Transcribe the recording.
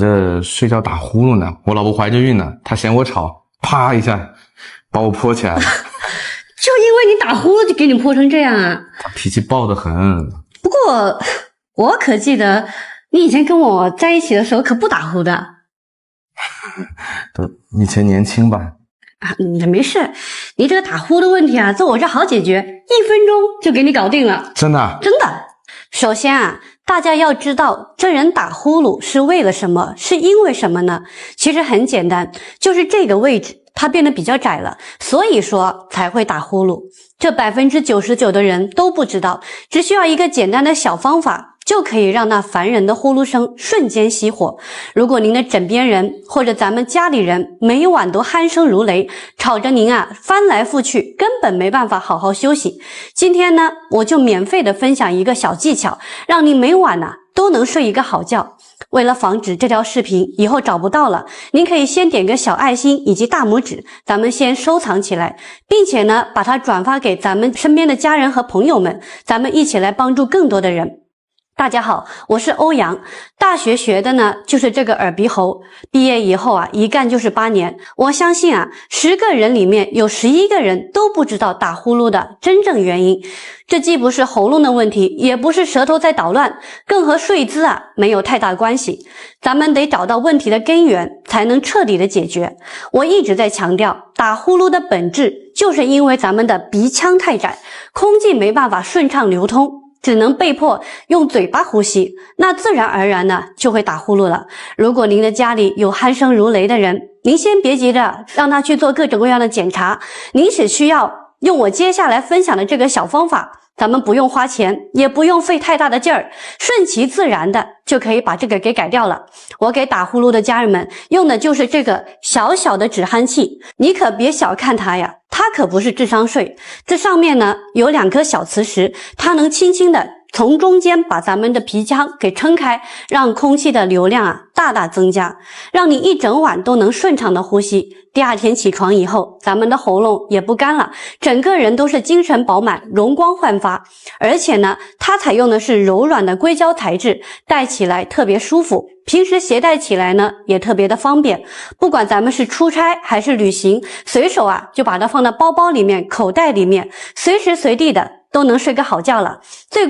这睡觉打呼噜呢，我老婆怀着孕呢，她嫌我吵，啪一下把我泼起来了。就因为你打呼噜就给你泼成这样啊？她脾气暴得很。不过我可记得你以前跟我在一起的时候可不打呼的。都以前年轻吧。啊，没事，你这个打呼的问题啊，在我这好解决，1分钟就给你搞定了。真的？真的。首先啊，大家要知道这人打呼噜是为了什么，是因为什么呢？其实很简单，就是这个位置它变得比较窄了，所以说才会打呼噜。这99%的人都不知道，只需要一个简单的小方法，就可以让那烦人的呼噜声瞬间熄火。如果您的枕边人或者咱们家里人每晚都鼾声如雷，吵着您啊翻来覆去，根本没办法好好休息。今天呢，我就免费的分享一个小技巧，让您每晚都能睡一个好觉。为了防止这条视频以后找不到了，您可以先点个小爱心以及大拇指，咱们先收藏起来，并且呢把它转发给咱们身边的家人和朋友们，咱们一起来帮助更多的人。大家好，我是欧阳，大学学的呢就是这个耳鼻喉，毕业以后一干就是8年。我相信10个人里面有11个人都不知道打呼噜的真正原因。这既不是喉咙的问题，也不是舌头在捣乱，更和睡姿没有太大关系。咱们得找到问题的根源，才能彻底的解决。我一直在强调，打呼噜的本质就是因为咱们的鼻腔太窄，空气没办法顺畅流通，只能被迫用嘴巴呼吸，那自然而然呢就会打呼噜了。如果您的家里有鼾声如雷的人，您先别急着让他去做各种各样的检查，您只需要用我接下来分享的这个小方法，咱们不用花钱，也不用费太大的劲儿，顺其自然的就可以把这个给改掉了。我给打呼噜的家人们用的就是这个小小的止鼾器，你可别小看它呀，它可不是智商税。这上面呢有2颗小磁石，它能轻轻的从中间把咱们的鼻腔给撑开，让空气的流量大大增加，让你一整晚都能顺畅的呼吸。第2天起床以后，咱们的喉咙也不干了，整个人都是精神饱满，容光焕发。而且呢，它采用的是柔软的硅胶材质，戴起来特别舒服，平时携带起来呢也特别的方便。不管咱们是出差还是旅行，随手就把它放到包包里面、口袋里面，随时随地的都能睡个好觉了。最关